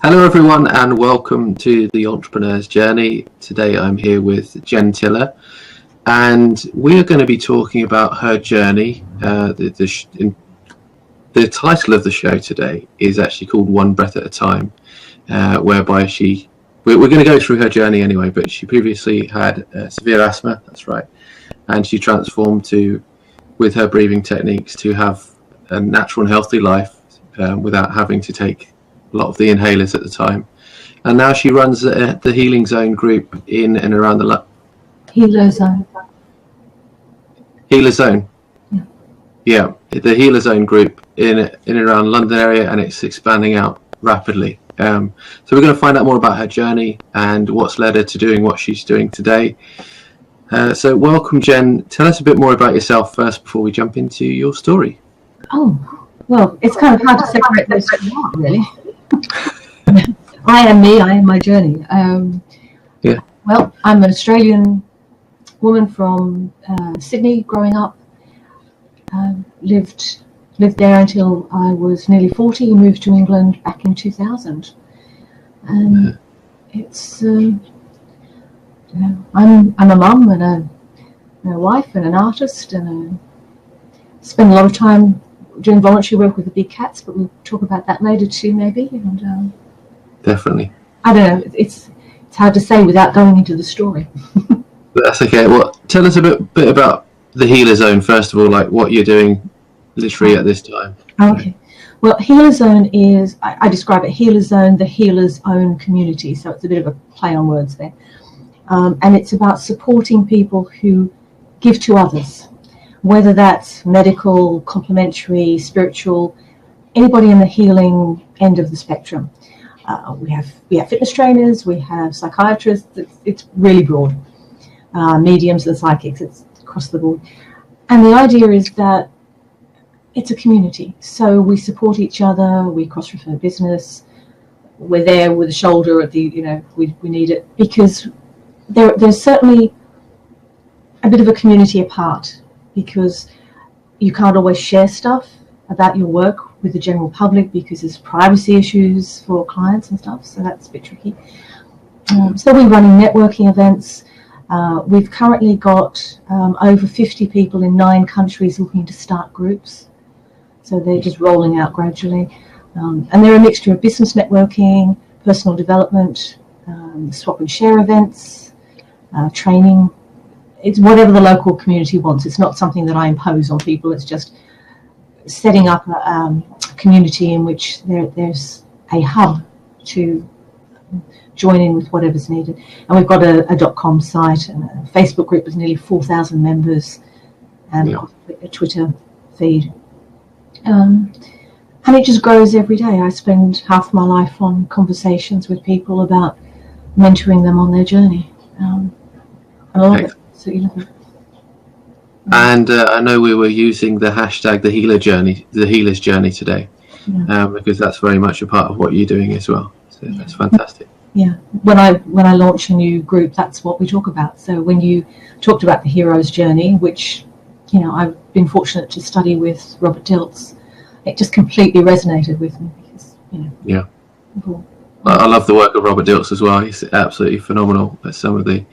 Hello everyone and welcome to the Entrepreneur's Journey. Today I'm here with Jen Tiller and we are going to be talking about her journey. The title of the show today is actually called One Breath at a Time, whereby we're going to go through her journey anyway, but she previously had severe asthma, that's right, and she transformed with her breathing techniques to have a natural and healthy life without having to take a lot of the inhalers at the time. And now she runs the HealerZone group in and around the HealerZone. HealerZone. Yeah, the HealerZone group in and around London area, and it's expanding out rapidly. So we're going to find out more about her journey and what's led her to doing what she's doing today. So welcome, Jen. Tell us a bit more about yourself first before we jump into your story. Oh, well, it's kind of hard to separate those two out, really. I am me, I am my journey. Well, I'm an Australian woman from Sydney growing up. Lived there until I was nearly 40, moved to England back in 2000. And it's, I'm a mum and a wife and an artist, and I spend a lot of time doing voluntary work with the big cats, but we'll talk about that later too, maybe. And Definitely. I don't know. It's hard to say without going into the story. That's okay. Well, tell us a bit about the HealerZone first of all, like what you're doing literally at this time. Okay. Well, HealerZone is, I describe it, HealerZone, the healer's own community. So it's a bit of a play on words there. And it's about supporting people who give to others, whether that's medical, complementary, spiritual, anybody in the healing end of the spectrum. We have fitness trainers, we have psychiatrists. It's really broad. Mediums and psychics, it's across the board. And the idea is that it's a community. So we support each other, we cross-refer business, we're there with a shoulder at the, we need it, because there's certainly a bit of a community apart, because you can't always share stuff about your work with the general public because there's privacy issues for clients and stuff, so that's a bit tricky. So we're running networking events. We've currently got over 50 people in 9 countries looking to start groups, so they're just rolling out gradually. And they're a mixture of business networking, personal development, swap and share events, training. It's whatever the local community wants. It's not something that I impose on people. It's just setting up a community in which there's a hub to join in with whatever's needed. And we've got a .com site and a Facebook group with nearly 4,000 members, and a Twitter feed. And it just grows every day. I spend half my life on conversations with people about mentoring them on their journey. And I love it. So you love it. And I know we were using the hashtag the healer's journey today, because that's very much a part of what you're doing as well. So that's fantastic. Yeah, when I launch a new group, that's what we talk about. So when you talked about the hero's journey, which I've been fortunate to study with Robert Dilts, it just completely resonated with me because I love the work of Robert Dilts as well. He's absolutely phenomenal at some of the.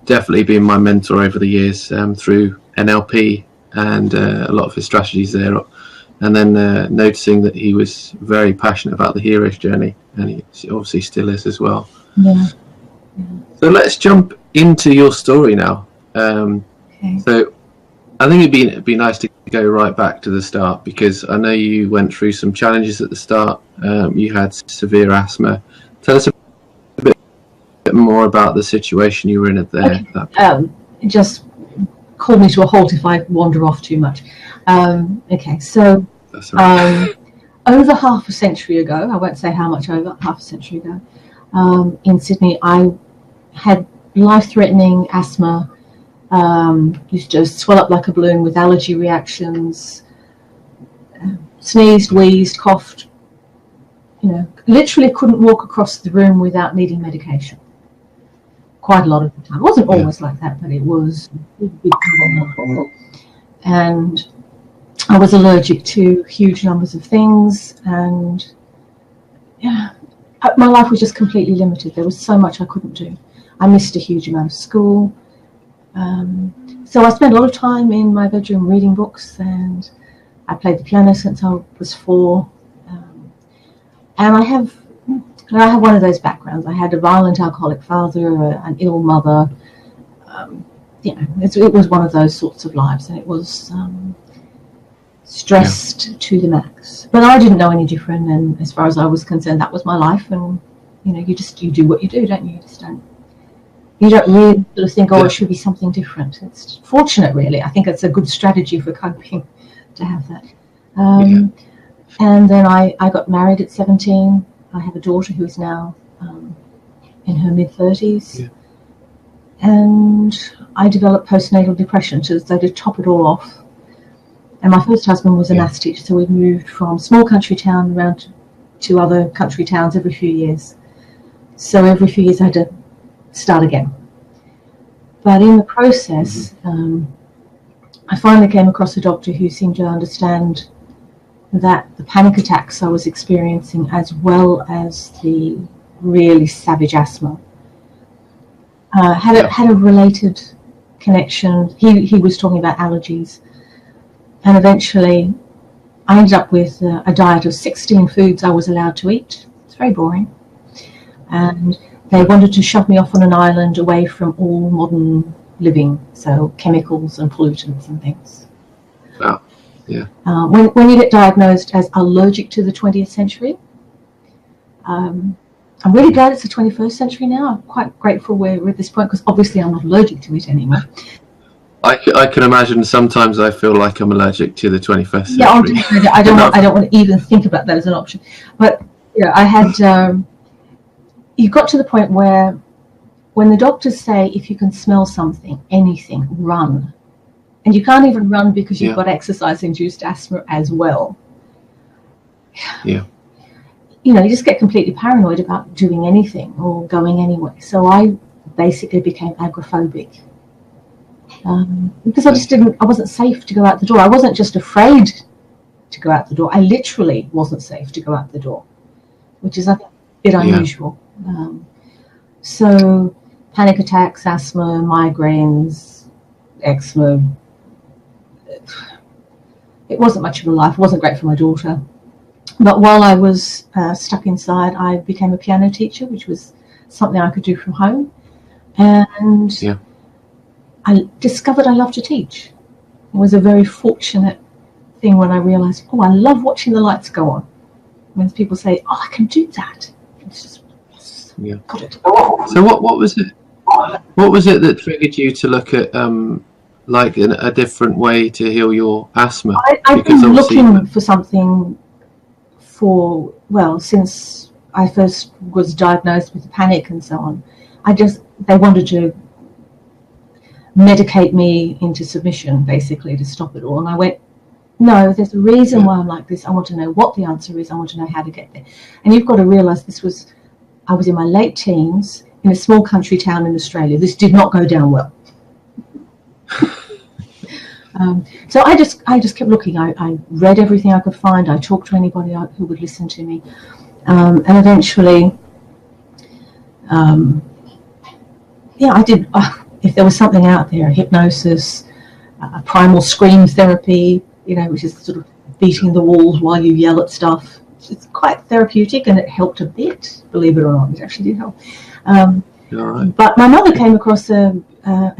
Definitely been my mentor over the years through NLP and a lot of his strategies there, and then noticing that he was very passionate about the hero's journey, and he obviously still is as well. So let's jump into your story now. So I think it'd be nice to go right back to the start, because I know you went through some challenges at the start. You had severe asthma. Tell us a bit more about the situation you were in there. Okay. Just call me to a halt if I wander off too much. So over half a century ago, I won't say how much over, half a century ago, in Sydney, I had life-threatening asthma, used to swell up like a balloon with allergy reactions, sneezed, wheezed, coughed, literally couldn't walk across the room without needing medication. Quite a lot of the time. It wasn't always like that, but it was a big problem. And I was allergic to huge numbers of things, and my life was just completely limited. There was so much I couldn't do. I missed a huge amount of school. So I spent a lot of time in my bedroom reading books, and I played the piano since I was 4. And I have one of those backgrounds. I had a violent alcoholic father, an ill mother. It was one of those sorts of lives, and it was stressed to the max. But I didn't know any different, and as far as I was concerned, that was my life. And you do what you do, don't you? You don't really sort of think, it should be something different. It's fortunate, really. I think it's a good strategy for coping to have that. And then I got married at 17. I have a daughter who is now in her mid-30s. Yeah. And I developed postnatal depression, so to top it all off. And my first husband was a maths teacher, so we moved from small country town around to other country towns every few years. So every few years I had to start again. But in the process, I finally came across a doctor who seemed to understand that the panic attacks I was experiencing, as well as the really savage asthma, had a related connection. He was talking about allergies. And eventually I ended up with a diet of 16 foods I was allowed to eat. It's very boring. And they wanted to shove me off on an island away from all modern living, so chemicals and pollutants and things. Wow. Yeah. When you get diagnosed as allergic to the 20th century, I'm really glad it's the 21st century now. I'm quite grateful we're at this point, because obviously I'm not allergic to it anymore. I can imagine sometimes I feel like I'm allergic to the 21st century. Yeah, I don't want to even think about that as an option. But I had. You got to the point where, when the doctors say if you can smell something, anything, run, and you can't even run because you've got exercise-induced asthma as well. Yeah. You just get completely paranoid about doing anything or going anywhere. So I basically became agoraphobic. Because I wasn't safe to go out the door. I wasn't just afraid to go out the door. I literally wasn't safe to go out the door, which is, I think, a bit unusual. So panic attacks, asthma, migraines, eczema. It wasn't much of a life. It wasn't great for my daughter. But while I was stuck inside, I became a piano teacher, which was something I could do from home. And I discovered I love to teach. It was a very fortunate thing when I realized, I love watching the lights go on. When people say, I can do that. It's just, got it. So what was it? What was it that triggered you to look at a different way to heal your asthma? I've been looking for something since I first was diagnosed with panic and so on. They wanted to medicate me into submission, basically, to stop it all. And I went, no, there's a reason why I'm like this. I want to know what the answer is. I want to know how to get there. And you've got to realize I was in my late teens in a small country town in Australia. This did not go down well. So I just kept looking. I read everything I could find. I talked to anybody who would listen to me. And eventually, I did. If there was something out there, hypnosis, primal scream therapy, which is sort of beating the walls while you yell at stuff. It's quite therapeutic, and it helped a bit, believe it or not. It actually did help. But my mother came across a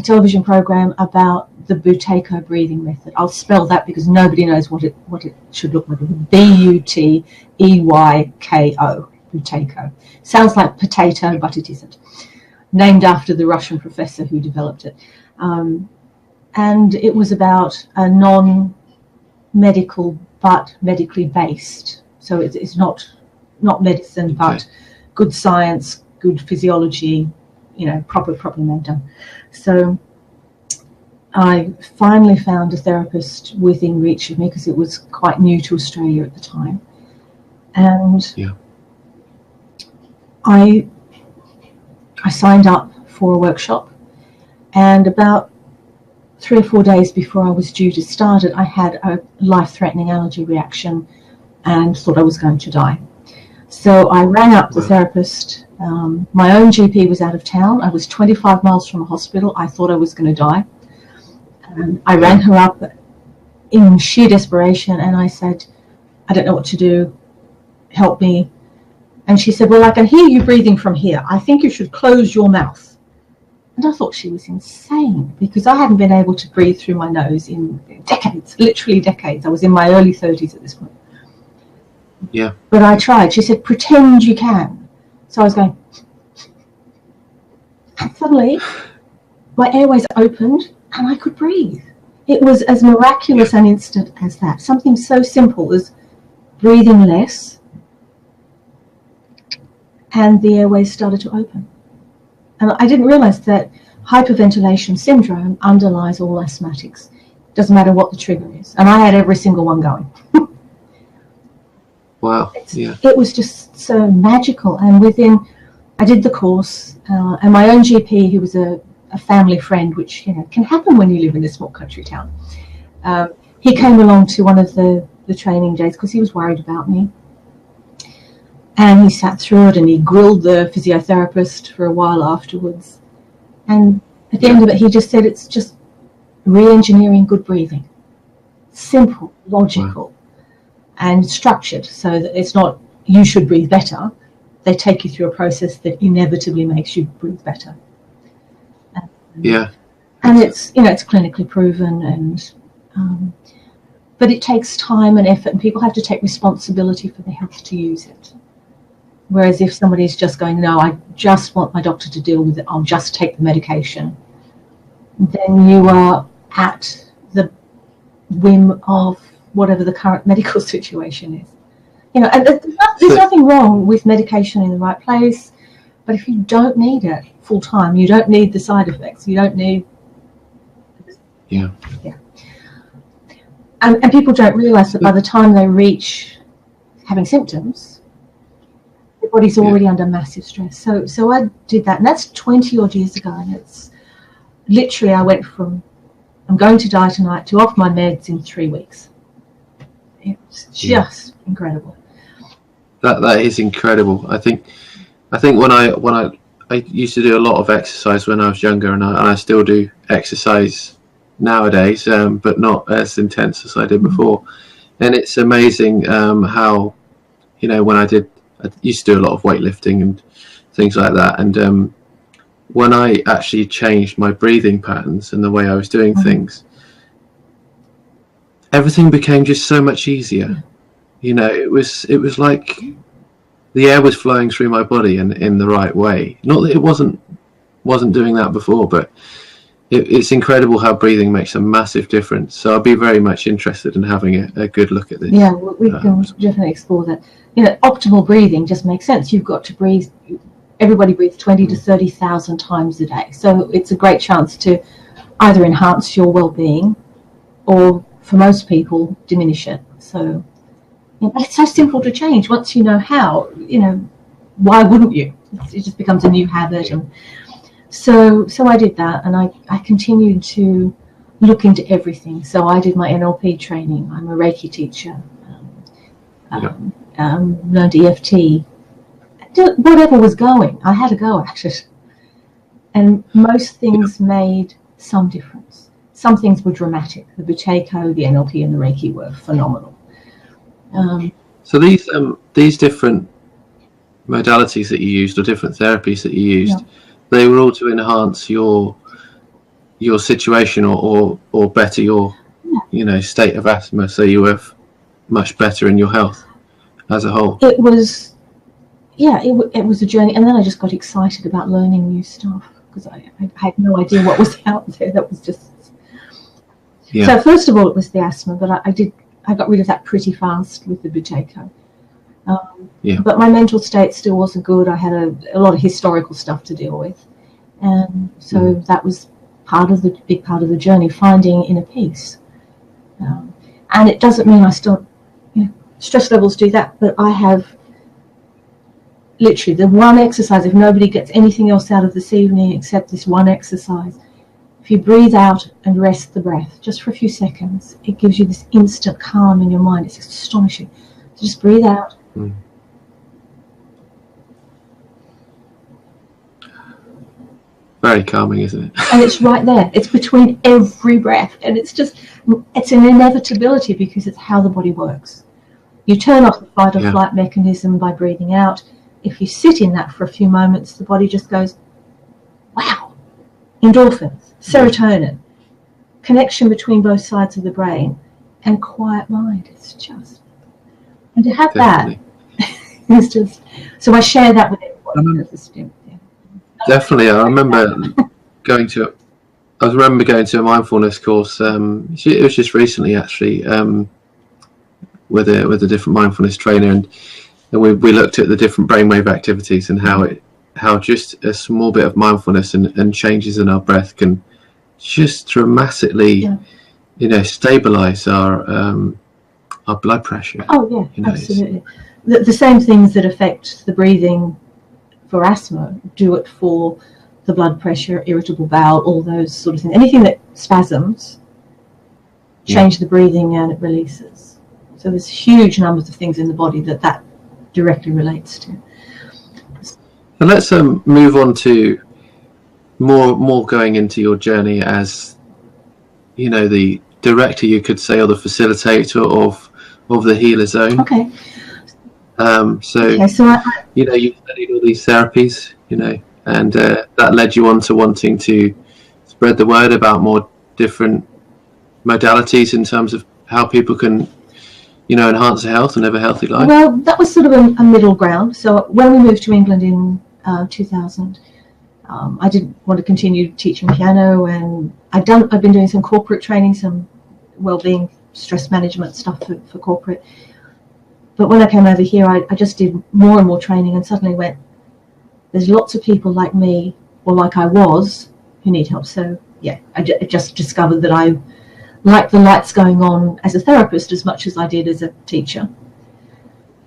television program about the Buteyko breathing method. I'll spell that because nobody knows what it should look like. Buteyko, Buteyko. Sounds like potato, but it isn't. Named after the Russian professor who developed it. And it was about a non-medical but medically based. So it's not medicine, but good science, good physiology, properly made done. So I finally found a therapist within reach of me, because it was quite new to Australia at the time. And I signed up for a workshop, and about 3 or 4 days before I was due to start it, I had a life-threatening allergy reaction and thought I was going to die. So I rang up the Wow. therapist. My own GP was out of town. I was 25 miles from a hospital. I thought I was going to die. I rang her up in sheer desperation, and I said, I don't know what to do. Help me. And she said, well, I can hear you breathing from here. I think you should close your mouth. And I thought she was insane, because I hadn't been able to breathe through my nose in decades, literally decades. I was in my early 30s at this point. Yeah. But I tried. She said, pretend you can. So I was going, and suddenly my airways opened and I could breathe. It was as miraculous an instant as that. Something so simple as breathing less, and the airways started to open. And I didn't realize that hyperventilation syndrome underlies all asthmatics. Doesn't matter what the trigger is. And I had every single one going. Wow. Yeah. It was just so magical. And I did the course, and my own GP, who was a family friend, which can happen when you live in a small country town, he came along to one of the training days because he was worried about me. And he sat through it and he grilled the physiotherapist for a while afterwards. And at the end of it, he just said it's just re-engineering good breathing. Simple, logical, and structured, so that it's not you should breathe better. They take you through a process that inevitably makes you breathe better. Yeah. And it's clinically proven, and but it takes time and effort, and people have to take responsibility for their health to use it. Whereas if somebody's just going, no, I just want my doctor to deal with it, I'll just take the medication, then you are at the whim of whatever the current medical situation is. And there's nothing wrong with medication in the right place, but if you don't need it full time, you don't need the side effects, you don't need... Yeah. And people don't realise that by the time they reach having symptoms, the body's already under massive stress. So I did that, and that's 20 odd years ago, and it's literally, I went from I'm going to die tonight to off my meds in 3 weeks. It's just incredible. That is incredible. I think when I used to do a lot of exercise when I was younger, and I still do exercise nowadays, but not as intense as I did before. And it's amazing how, when I used to do a lot of weightlifting and things like that, and when I actually changed my breathing patterns and the way I was doing things, everything became just so much easier. It was like the air was flowing through my body in the right way. Not that it wasn't doing that before, but it's incredible how breathing makes a massive difference. So I'll be very much interested in having a good look at this. Yeah, well, we can definitely explore that. Optimal breathing just makes sense. You've got to breathe. Everybody breathes 20 to 30,000 times a day. So it's a great chance to either enhance your well-being or, for most people, diminish it. So it's so simple to change. Once you know how, why wouldn't you? It just becomes a new habit. And so I did that, and I continued to look into everything. So I did my NLP training. I'm a Reiki teacher. Learned EFT. Whatever was going, I had a go at it. And most things made some difference. Some things were dramatic. The Buteyko, the NLP, and the Reiki were phenomenal. So these different modalities that you used, or different therapies that you used, they were all to enhance your situation or better your state of asthma, so you were much better in your health as a whole. It was it was a journey, and then I just got excited about learning new stuff because I had no idea what was out there. That was just so. First of all, it was the asthma, but I got rid of that pretty fast with the Buteyko. But my mental state still wasn't good. I had a lot of historical stuff to deal with, and so that was big part of the journey, finding inner peace. And it doesn't mean I still, stress levels do that, but I have literally the one exercise. If nobody gets anything else out of this evening except this one exercise, if you breathe out and rest the breath just for a few seconds, it gives you this instant calm in your mind. It's astonishing. So just breathe out very calming, isn't it? And it's right there. It's between every breath. And it's an inevitability because it's how the body works. You turn off the fight or flight mechanism by breathing out. If you sit in that for a few moments, the body just goes, wow, endorphins, serotonin, connection between both sides of the brain, and quiet mind. It's just, and to have that is just, so I share that with everyone. Definitely. I remember going to a mindfulness course. It was just recently, actually, with a different mindfulness trainer, and we looked at the different brainwave activities and how just a small bit of mindfulness and changes in our breath can just dramatically, stabilize our blood pressure. Oh yeah, absolutely. The same things that affect the breathing for asthma do it for the blood pressure, irritable bowel, all those sort of things. Anything that spasms, change the breathing and it releases. So there's huge numbers of things in the body that directly relates to. And let's move on to more going into your journey as, the director, you could say, or the facilitator of the HealerZone. Okay. So you studied all these therapies, and that led you on to wanting to spread the word about more different modalities in terms of how people can, enhance their health and live a healthy life. Well, that was sort of a middle ground. So when we moved to England in 2000, I did want to continue teaching piano, and I've been doing some corporate training, some well-being, stress management stuff for corporate. But when I came over here, I just did more and more training, and suddenly went, there's lots of people like me, or like I was, who need help. So I just discovered that I like the lights going on as a therapist as much as I did as a teacher.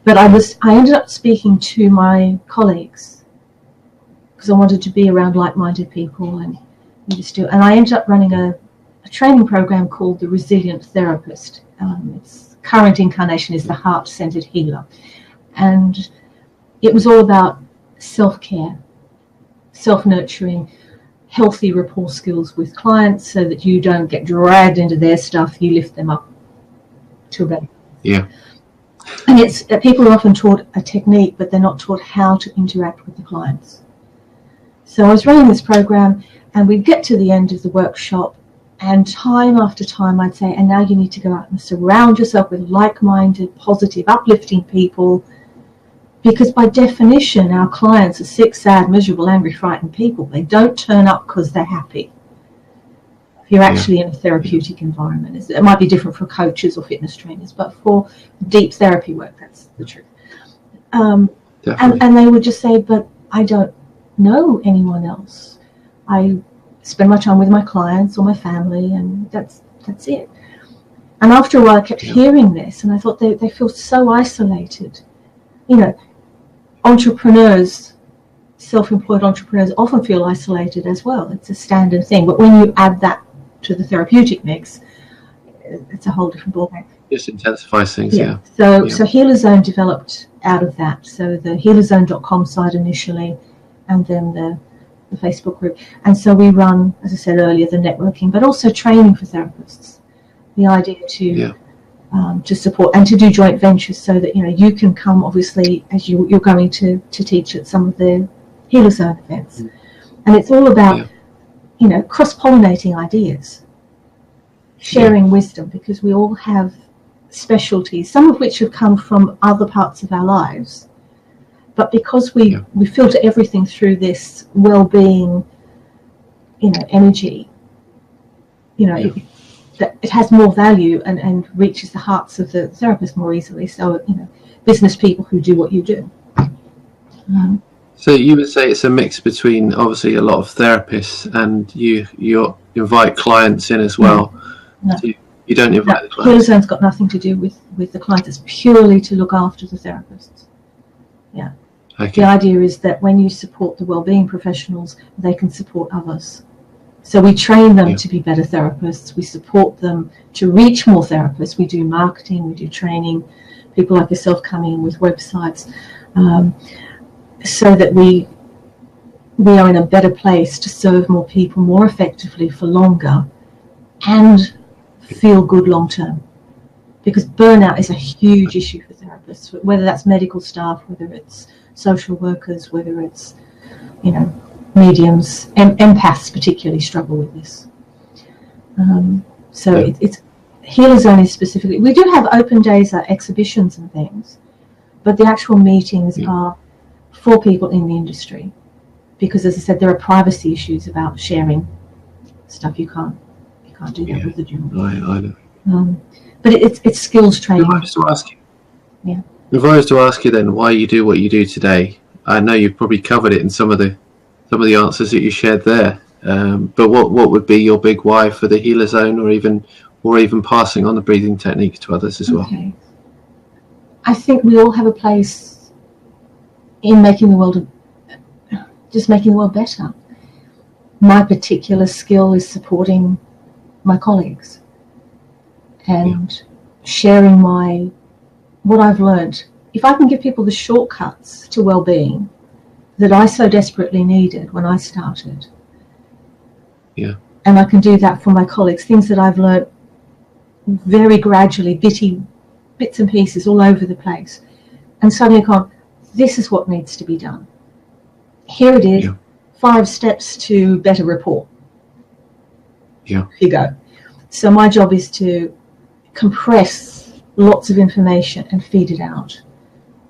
But I ended up speaking to my colleagues because I wanted to be around like-minded people, and I ended up running a training program called the Resilient Therapist. Its current incarnation is the Heart-Centered Healer, and it was all about self-care, self-nurturing, healthy rapport skills with clients, so that you don't get dragged into their stuff. You lift them up to a better. Yeah. And it's people are often taught a technique, but they're not taught how to interact with the clients. So I was running this program, and we'd get to the end of the workshop, and time after time I'd say, and now you need to go out and surround yourself with like-minded, positive, uplifting people. Because by definition, our clients are sick, sad, miserable, angry, frightened people. They don't turn up because they're happy. If you're actually in a therapeutic environment, it might be different for coaches or fitness trainers, but for deep therapy work, that's the truth. And they would just say, but I don't know anyone else. I spend my time with my clients or my family, and that's it. And after a while, I kept hearing this, and I thought they feel so isolated. Entrepreneurs, self-employed entrepreneurs often feel isolated as well. It's a standard thing. But when you add that to the therapeutic mix, it's a whole different ballgame. Just intensifies things, So HealerZone developed out of that. So the HealerZone.com site initially, and then the Facebook group. And so we run, as I said earlier, the networking, but also training for therapists. The idea to support and to do joint ventures, so that you can come, obviously, as you're going to teach at some of the HealerZone events. And it's all about cross-pollinating ideas, sharing wisdom, because we all have specialties, some of which have come from other parts of our lives, but because we filter everything through this well-being energy, it has more value and reaches the hearts of the therapist more easily. So, business people who do what you do. So you would say it's a mix between, obviously, a lot of therapists, and you invite clients in as well. No. So you don't invite the clients. HealerZone's got nothing to do with the clients. It's purely to look after the therapists. Yeah. Okay. The idea is that when you support the wellbeing professionals, they can support others. So we train them to be better therapists. We support them to reach more therapists. We do marketing, we do training. People like yourself coming in with websites, so that we we are in a better place to serve more people more effectively for longer and feel good long term. Because burnout is a huge issue for therapists, whether that's medical staff, whether it's social workers, whether it's, mediums. Empaths particularly struggle with this. It's HealerZone is specifically, we do have open days at exhibitions and things, but the actual meetings are for people in the industry, because, as I said, there are privacy issues about sharing stuff. You can't do that with the general. I know. But it's skills training. If I was to ask you then why you do what you do today, I know you've probably covered it in some of the answers that you shared there. But what would be your big why for the HealerZone, or even passing on the breathing techniques to others as well? I think we all have a place in making the world better. My particular skill is supporting my colleagues and sharing what I've learned. If I can give people the shortcuts to well-being that I so desperately needed when I started, and I can do that for my colleagues, things that I've learned very gradually, bits and pieces all over the place, and suddenly gone, this is what needs to be done. Here it is, 5 steps to better rapport. Here you go. So my job is to compress lots of information and feed it out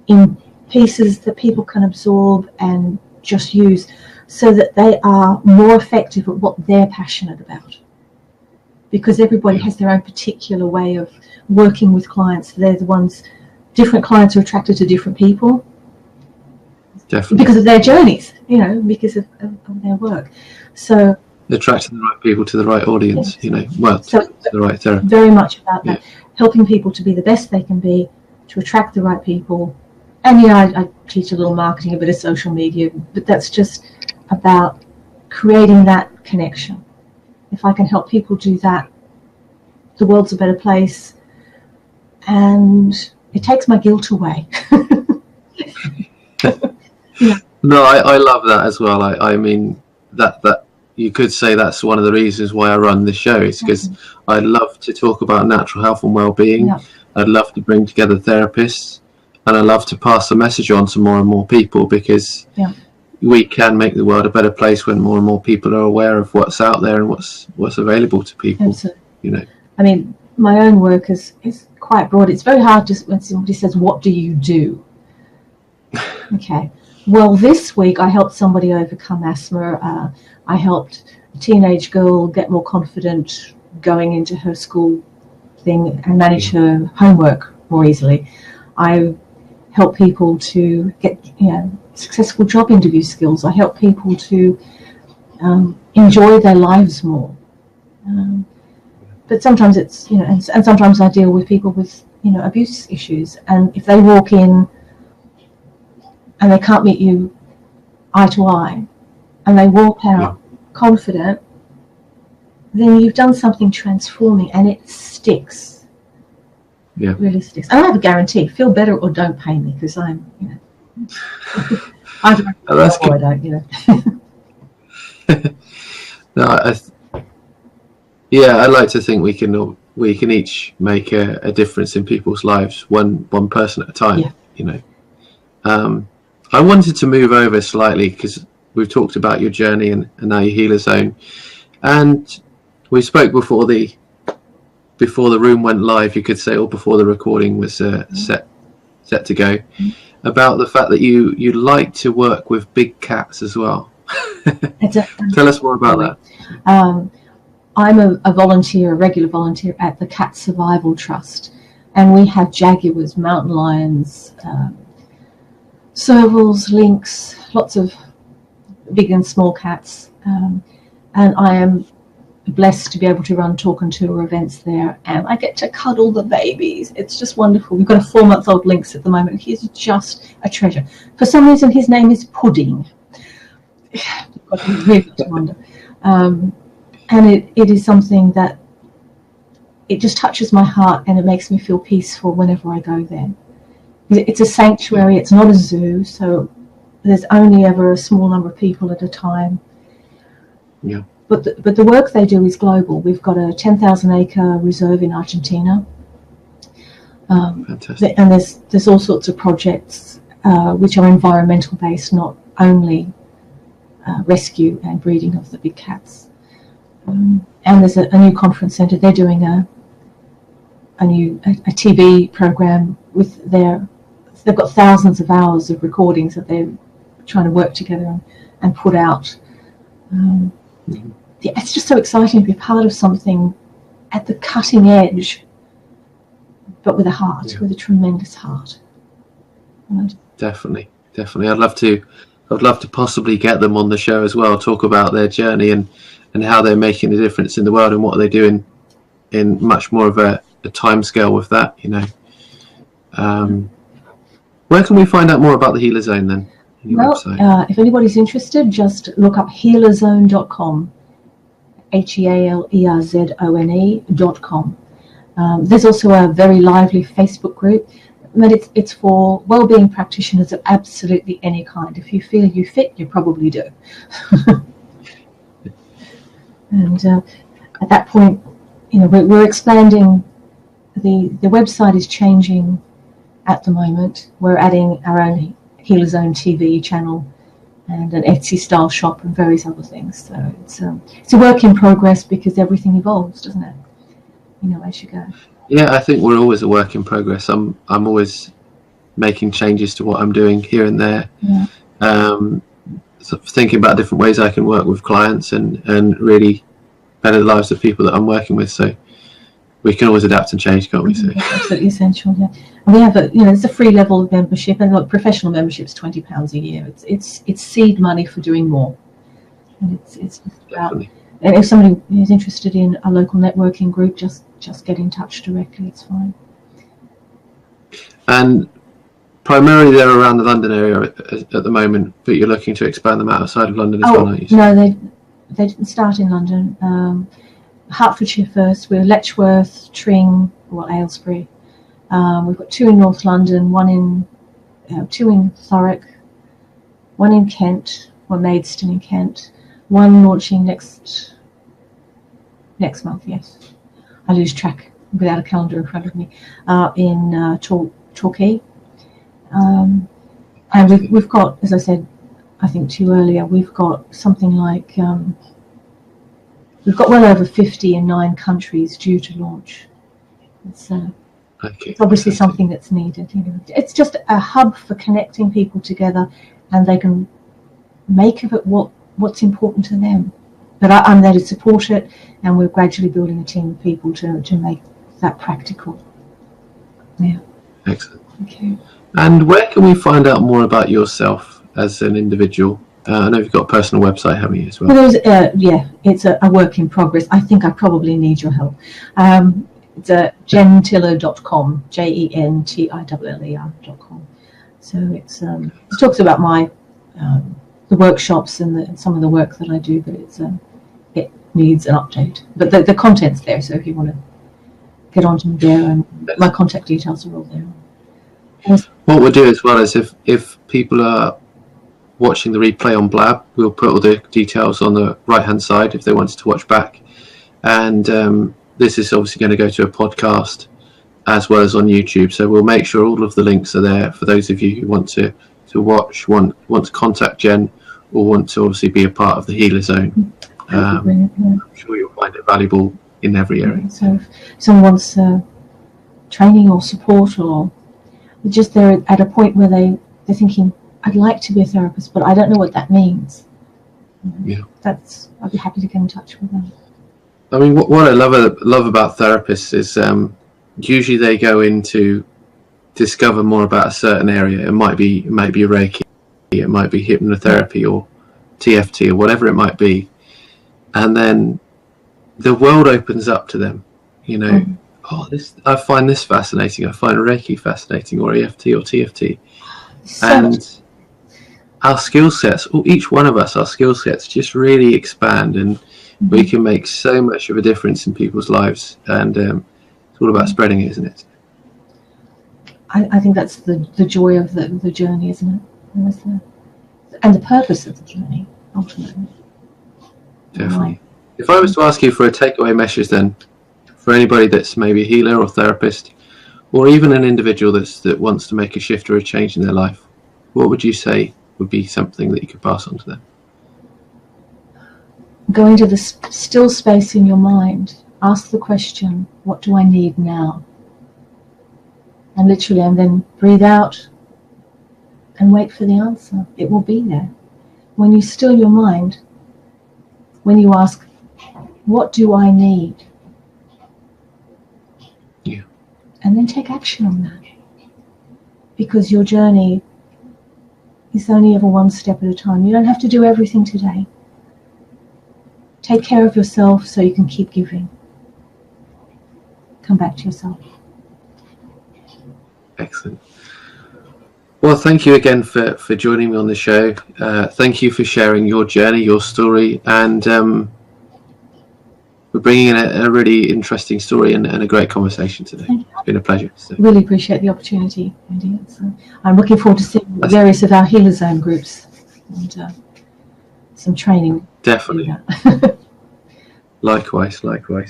in pieces that people can absorb and just use, so that they are more effective at what they're passionate about. Because everybody has their own particular way of working with clients. They're the ones, different clients are attracted to different people. Definitely. Because of their journeys, because of their work. So attracting the right people to the right audience, to the right therapy. Very much about that. Helping people to be the best they can be, to attract the right people. And I teach a little marketing, a bit of social media, but that's just about creating that connection. If I can help people do that, the world's a better place, and it takes my guilt away. No, I love that as well. I mean, that you could say that's one of the reasons why I run this show, is because I love to talk about natural health and well-being. I'd love to bring together therapists, and I love to pass the message on to more and more people, because we can make the world a better place when more and more people are aware of what's out there and what's available to people. Absolutely. I mean, my own work is quite broad. It's very hard just when somebody says, what do you do? Okay. Well, this week I helped somebody overcome asthma. I helped a teenage girl get more confident going into her school thing and manage her homework more easily. I help people to get successful job interview skills. I help people to enjoy their lives more. But sometimes it's, and sometimes I deal with people with, abuse issues. And if they walk in and they can't meet you eye to eye, and they walk out confident, then you've done something transforming, and it sticks. It really sticks. And I have a guarantee: feel better or don't pay me, because I'm, I don't. That's good. I don't, No, I like to think we can each make a difference in people's lives, one person at a time. I wanted to move over slightly, because we've talked about your journey and now your HealerZone, and we spoke before the room went live, you could say, or before the recording was set to go, about the fact that you like to work with big cats as well. Tell us more about that. I'm a volunteer, a regular volunteer at the Cat Survival Trust, and we have jaguars, mountain lions, servals, lynx, lots of big and small cats, and I am blessed to be able to run talk and tour events there, and I get to cuddle the babies. It's just wonderful. We've got a 4-month-old lynx at the moment. He's just a treasure. For some reason, his name is Pudding. Really to wonder. And it is something that it just touches my heart, and it makes me feel peaceful whenever I go there. It's a sanctuary. It's not a zoo, so there's only ever a small number of people at a time. Yeah. But the work they do is global. We've got a 10,000 acre reserve in Argentina. Fantastic. And there's all sorts of projects which are environmental based, not only rescue and breeding of the big cats. And there's a new conference centre. They're doing a TV program with they've got thousands of hours of recordings that they're trying to work together and put out. Yeah, it's just so exciting to be part of something at the cutting edge, but with a heart, with a tremendous heart. Right? Definitely. I'd love to possibly get them on the show as well, talk about their journey and how they're making a difference in the world and what they do in much more of a time scale with that, you know. Where can we find out more about the HealerZone then? Well, if anybody's interested, just look up HealerZone.com, HealerZone.com. There's also a very lively Facebook group, but it's for wellbeing practitioners of absolutely any kind. If you feel you fit, you probably do. And at that point, you know, we're expanding. The website is changing at the moment. We're adding our own HealerZone TV channel and an Etsy style shop and various other things. So it's a work in progress because everything evolves, doesn't it? You know, as you go. Yeah, I think we're always a work in progress. I'm always making changes to what I'm doing here and there. Yeah. So thinking about different ways I can work with clients and really better the lives of people that I'm working with. So we can always adapt and change, can't we? So absolutely essential. Yeah, and we have it's a free level of membership, and like professional membership's £20 a year. It's seed money for doing more, and it's about. And if somebody is interested in a local networking group, just get in touch directly. It's fine. And primarily they're around the London area at the moment, but you're looking to expand them outside of London as well, aren't you? No, they didn't start in London. Hertfordshire first. We're Letchworth, Tring, Aylesbury. We've got 2 in North London, 2 in Thurrock, 1 in Kent, Maidstone in Kent, 1 launching next month. Yes, I lose track without a calendar in front of me. In Torquay, and we've got, as I said, I think to you earlier, we've got something like. We've got well over 50 in 9 countries due to launch. It's obviously something that's needed. You know, it's just a hub for connecting people together, and they can make of it what's important to them. But I'm there to support it, and we're gradually building a team of people to make that practical. Yeah. Excellent. Okay. And where can we find out more about yourself as an individual? I know you've got a personal website, haven't you, as well? It's a work in progress. I think I probably need your help. It's jentiller.com, JENTILLER.com. So it talks about my the workshops and some of the work that I do, but it needs an update. But the content's there, so if you want to get onto me there, and my contact details are all there. What we'll do as well is if people are watching the replay on Blab, we'll put all the details on the right hand side if they wanted to watch back, and this is obviously going to go to a podcast as well as on YouTube, so we'll make sure all of the links are there for those of you who want to watch, want to contact Jen, or want to obviously be a part of the HealerZone. I'm sure you'll find it valuable in every area. So if someone wants training or support, or just they're at a point where they're thinking, I'd like to be a therapist, but I don't know what that means. Yeah, I'd be happy to get in touch with them. I mean, what I love about therapists is usually they go in to discover more about a certain area. It might be Reiki, it might be hypnotherapy or TFT or whatever it might be, and then the world opens up to them. You know, I find this fascinating. I find Reiki fascinating, or EFT or TFT, and our skill sets, each one of us, our skill sets just really expand, and we can make so much of a difference in people's lives, and it's all about spreading it, isn't it? I think that's the joy of the journey, isn't it? and the purpose of the journey, ultimately. Definitely. Right. If I was to ask you for a takeaway message then, for anybody that's maybe a healer or therapist, or even an individual that wants to make a shift or a change in their life, what would you say would be something that you could pass on to them? Go into the still space in your mind. Ask the question, what do I need now? And literally, and then breathe out and wait for the answer. It will be there. When you still your mind, when you ask, what do I need? Yeah. And then take action on that. Because your journey is only ever one step at a time. You don't have to do everything today. Take care of yourself so you can keep giving. Come back to yourself. Excellent. Well, thank you again for joining me on the show. Thank you for sharing your journey, your story, and for bringing in a really interesting story and a great conversation today. It's been a pleasure. So. Really appreciate the opportunity, Andy. I'm looking forward to seeing various of our HealerZone groups and some training. Definitely. Likewise. Okay.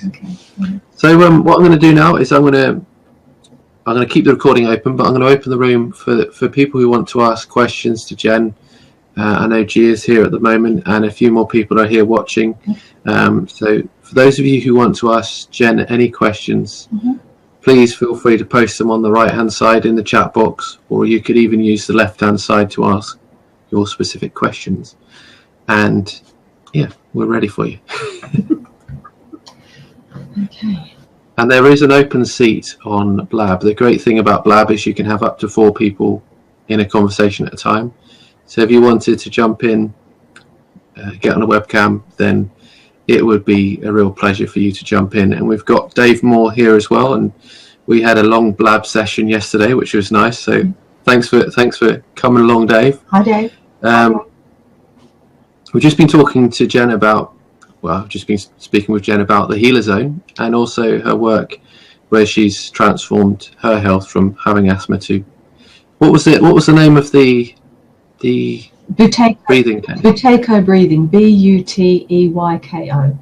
So what I'm going to do now is I'm going to keep the recording open, but I'm going to open the room for people who want to ask questions to Jen. I know Gia is here at the moment, and a few more people are here watching. So for those of you who want to ask Jen any questions, please feel free to post them on the right-hand side in the chat box, or you could even use the left-hand side to ask your specific questions. And yeah, we're ready for you. Okay. And there is an open seat on Blab. The great thing about Blab is you can have up to 4 people in a conversation at a time. So if you wanted to jump in, get on a webcam, then it would be a real pleasure for you to jump in. And we've got Dave Moore here as well, and we had a long Blab session yesterday, which was nice. So thanks for coming along, Dave. Hi, Dave. We've just been talking to Jen about, I've just been speaking with Jen about the HealerZone and also her work where she's transformed her health from having asthma to, what was the name of the Buteyko breathing technique? Buteyko breathing, Buteyko.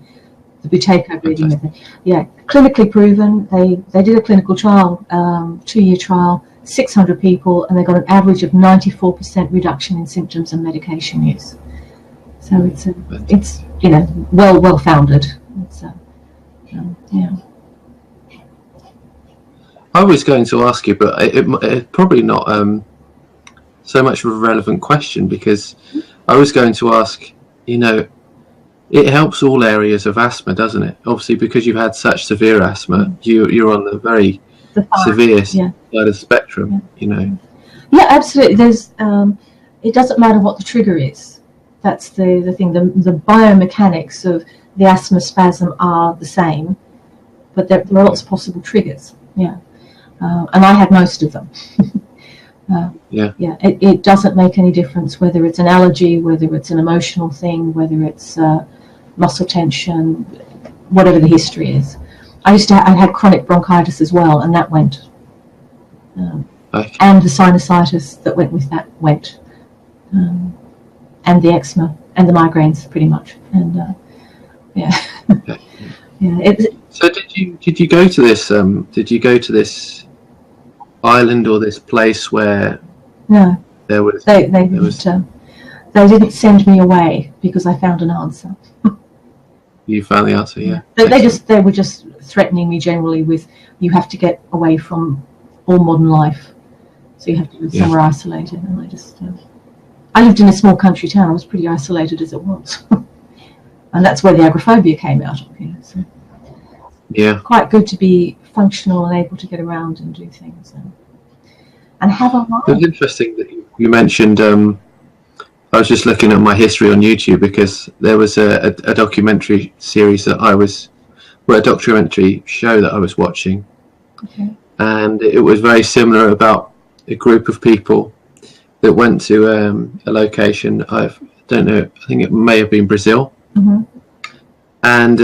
The Buteyko breathing method. Yeah, clinically proven. They did a clinical trial, 2-year trial, 600 people, and they got an average of 94% reduction in symptoms and medication use. So it's well founded. Yeah. I was going to ask you, but it's probably not so much of a relevant question, because I was going to ask, it helps all areas of asthma, doesn't it? Obviously, because you've had such severe asthma, you're on the very severe side of the spectrum, Yeah, absolutely. There's it doesn't matter what the trigger is. That's the thing. The biomechanics of the asthma spasm are the same, but there are lots of possible triggers. Yeah, and I had most of them. It doesn't make any difference whether it's an allergy, whether it's an emotional thing, whether it's muscle tension, whatever the history is. I had chronic bronchitis as well, and that went. And the sinusitis that went with that went. And the eczema and the migraines, pretty much, and So did you go to this? Did you go to this island or this place where? No, there was. They didn't send me away because I found an answer. You found the answer, yeah. They were just threatening me generally with, you have to get away from all modern life, so you have to live somewhere isolated, and I just. I lived in a small country town. I was pretty isolated as it was. And that's where the agoraphobia came out of. So quite good to be functional and able to get around and do things and have a life. It was interesting that you mentioned, I was just looking at my history on YouTube, because there was a documentary series a documentary show that I was watching. Okay. And it was very similar about a group of people that went to a location, I don't know, I think it may have been Brazil, and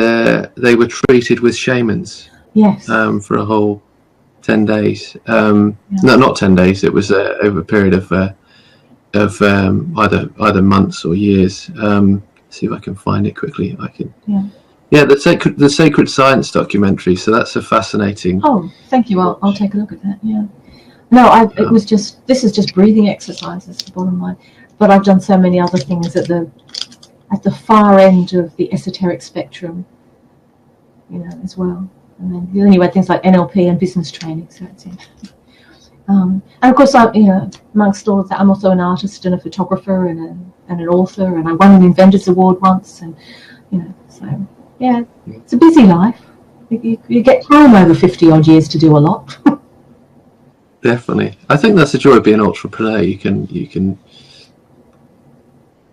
they were treated with shamans for a whole 10 days. No, not 10 days, it was over a period of of either months or years. See if I can find it quickly. I can. Yeah, the Sacred Science documentary. So that's a fascinating. Oh, thank you. I'll take a look at that. Yeah. No, it was just, this is just breathing exercises, the bottom line. But I've done so many other things at the far end of the esoteric spectrum, as well. And then you had things like NLP and business training. So it's and of course, amongst all of that, I'm also an artist and a photographer and an author, and I won an Inventors Award once, and so yeah, it's a busy life. You get time over 50 odd years to do a lot. Definitely, I think that's the joy of being an entrepreneur. You can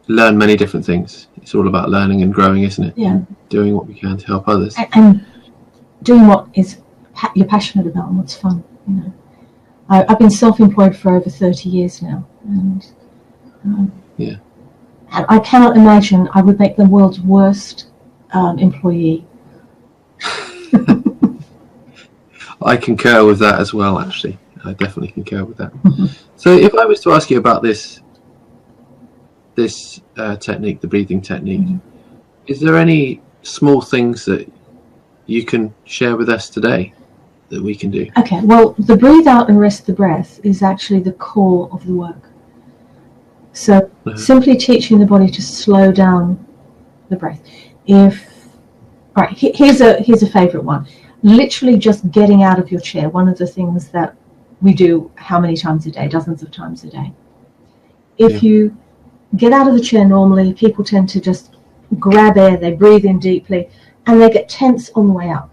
learn many different things. It's all about learning and growing, isn't it? Yeah. Doing what we can to help others. And doing what you're passionate about and what's fun. I've been self-employed for over 30 years now, and and I cannot imagine I would make the world's worst employee. I concur with that as well. Actually, I definitely concur with that. So, if I was to ask you about this technique, the breathing technique, is there any small things that you can share with us today that we can do? Okay, well, the breathe out and rest the breath is actually the core of the work. So simply teaching the body to slow down the breath. Here's a favorite one. Literally just getting out of your chair. One of the things that we do how many times a day? Dozens of times a day. If you get out of the chair normally, people tend to just grab air, they breathe in deeply, and they get tense on the way up.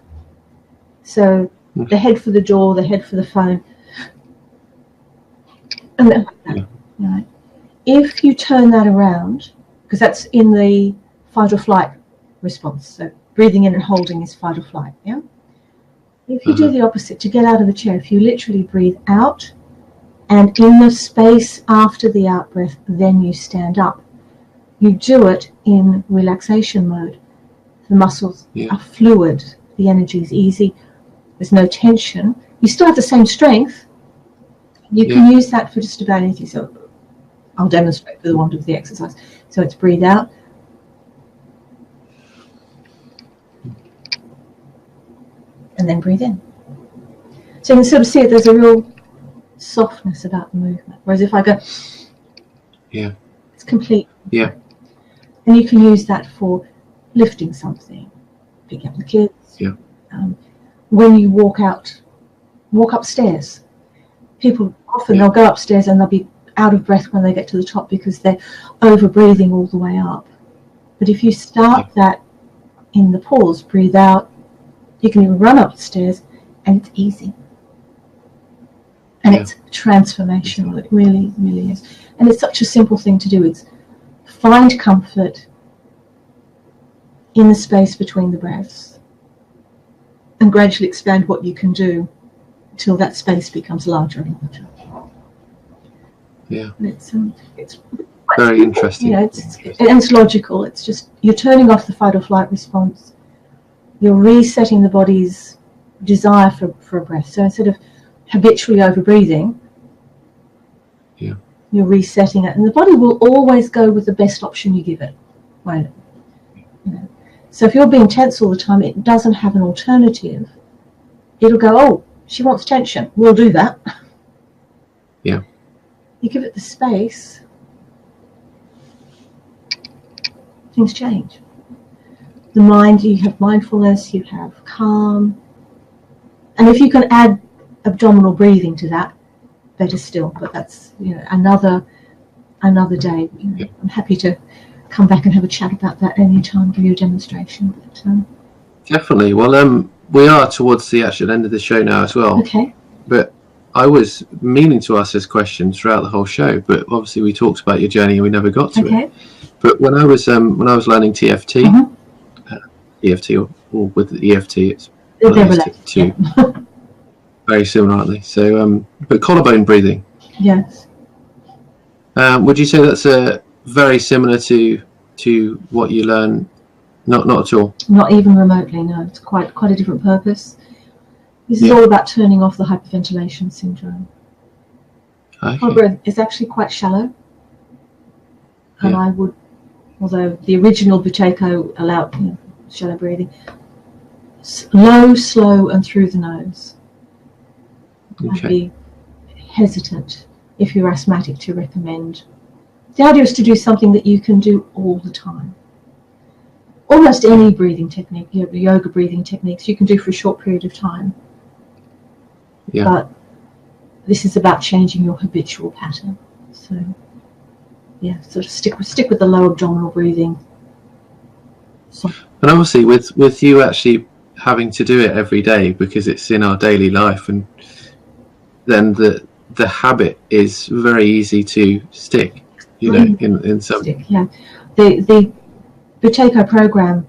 So they head for the door, they head for the phone, and then like that. Right. If you turn that around, because that's in the fight or flight response, so breathing in and holding is fight or flight, yeah? If you do the opposite, to get out of the chair, if you literally breathe out, and in the space after the out breath, then you stand up. You do it in relaxation mode. The muscles are fluid, the energy is easy, there's no tension. You still have the same strength. You can use that for just about anything. So I'll demonstrate for the want of the exercise. So it's breathe out. And then breathe in. So you can sort of see it, there's a real softness about the movement. Whereas if I go, it's complete. Yeah. And you can use that for lifting something, picking up the kids. Yeah. When you walk upstairs, people often they'll go upstairs and they'll be out of breath when they get to the top because they're over breathing all the way up. But if you start that in the pause, breathe out, you can even run upstairs, and it's easy. And it's transformational. It really, really is. And it's such a simple thing to do. It's find comfort in the space between the breaths and gradually expand what you can do until that space becomes larger and larger. Yeah. And it's very interesting. It's logical. It's just you're turning off the fight or flight response. You're resetting the body's desire for a breath. So instead of habitually over breathing, you're resetting it, and the body will always go with the best option you give it. Won't it? So if you're being tense all the time, it doesn't have an alternative. It'll go, oh, she wants tension, we'll do that. Yeah. You give it the space, things change. The mind, you have mindfulness, you have calm. And if you can add abdominal breathing to that, better still. But that's another day. I'm happy to come back and have a chat about that any time, give you a demonstration. But, definitely. Well, we are towards the actual end of the show now as well. Okay. But I was meaning to ask this question throughout the whole show, but obviously we talked about your journey and we never got to it. But when I was learning TFT, EFT or with the EFT, it's two very similar, aren't they? So, but collarbone breathing. Yes. Would you say that's very similar to what you learn? Not at all. Not even remotely. No, it's quite a different purpose. This is all about turning off the hyperventilation syndrome. Okay. Our breath is actually quite shallow. and I would, although the original Buteyko allowed shallow breathing, low, slow, and through the nose. I'd be hesitant if you're asthmatic to recommend. The idea is to do something that you can do all the time. Almost any breathing technique, yoga breathing techniques, you can do for a short period of time. Yeah. But this is about changing your habitual pattern. So, yeah, sort of stick with the low abdominal breathing. So. And obviously, with you actually having to do it every day because it's in our daily life, and then the habit is very easy to stick. In some. Yeah, the Buteyko program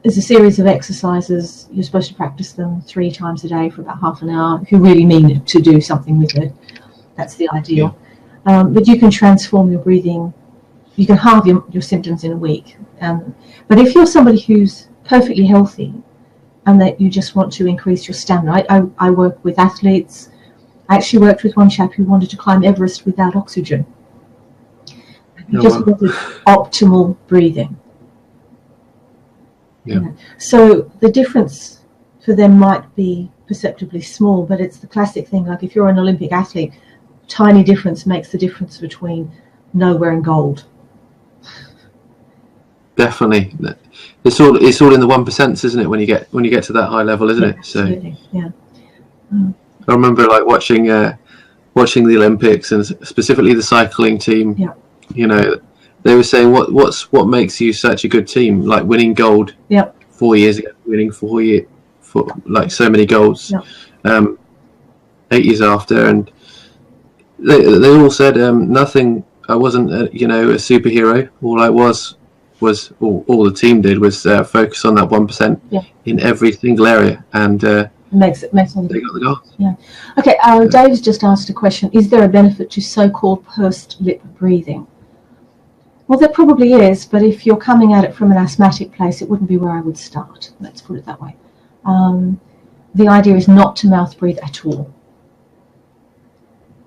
is a series of exercises. You're supposed to practice them 3 times a day for about half an hour. If you really mean to do something with it, that's the ideal. Yeah. But you can transform your breathing. You can halve your symptoms in a week. But if you're somebody who's perfectly healthy and that you just want to increase your stamina, I work with athletes. I actually worked with one chap who wanted to climb Everest without oxygen. He just wanted optimal breathing. Yeah. So the difference for them might be perceptibly small, but it's the classic thing, like if you're an Olympic athlete, tiny difference makes the difference between nowhere and gold. Definitely. It's all in the 1%, isn't it, when you get to that high level, isn't it? Absolutely. So yeah. I remember watching the Olympics, and specifically the cycling team. Yeah. They were saying what makes you such a good team, like winning gold 4 years ago, winning for like so many golds 8 years after, and they all said nothing. I wasn't a superhero. All I was all the team did was focus on that 1% in every single area, and makes all they got the goals. Yeah. Okay. Dave's just asked a question: is there a benefit to so-called pursed lip breathing? Well, there probably is, but if you're coming at it from an asthmatic place, it wouldn't be where I would start. Let's put it that way. The idea is not to mouth breathe at all.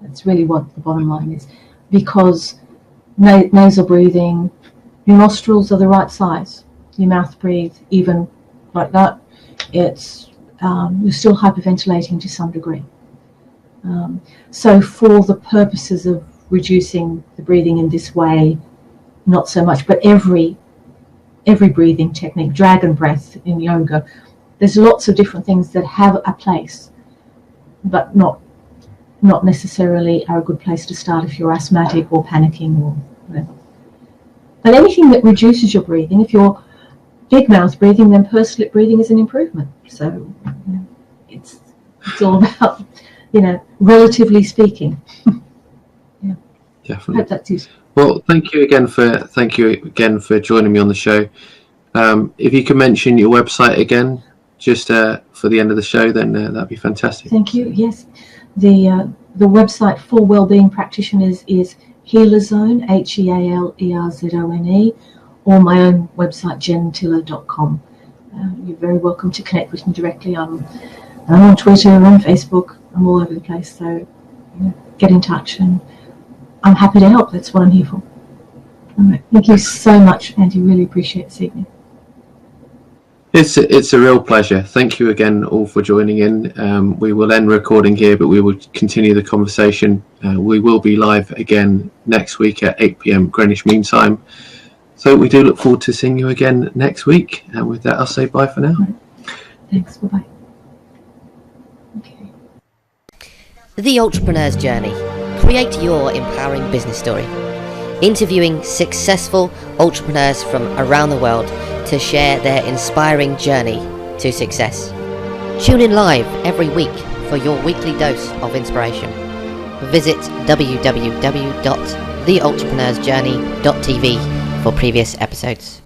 That's really what the bottom line is, because nasal breathing, your nostrils are the right size. You mouth breathe even like that, it's you're still hyperventilating to some degree. So for the purposes of reducing the breathing in this way, not so much, but every breathing technique, dragon breath in yoga, there's lots of different things that have a place, but not necessarily are a good place to start if you're asthmatic or panicking or whatever. But anything that reduces your breathing, if you're big mouth breathing, then pursed lip breathing is an improvement. So it's all about, relatively speaking. Yeah. Definitely. I hope that's useful. Well, thank you again for joining me on the show. If you can mention your website again, just for the end of the show, then that'd be fantastic. Thank you. Yes, the website for wellbeing practitioners is HealerZone, HealerZone, or my own website, jentiller.com. You're very welcome to connect with me directly. I'm on Twitter, on Facebook, I'm all over the place. So get in touch, and I'm happy to help. That's what I'm here for. All right. Thank you so much, Andy. Really appreciate this evening. It's a real pleasure. Thank you again all for joining in. We will end recording here, but we will continue the conversation. We will be live again next week at 8 p.m. Greenwich Mean Time. So we do look forward to seeing you again next week. And with that, I'll say bye for now. Right. Thanks. Bye-bye. Okay. The Entrepreneur's Journey. Create your empowering business story. Interviewing successful entrepreneurs from around the world to share their inspiring journey to success. Tune in live every week for your weekly dose of inspiration. Visit www.theentrepreneur'sjourney.tv for previous episodes.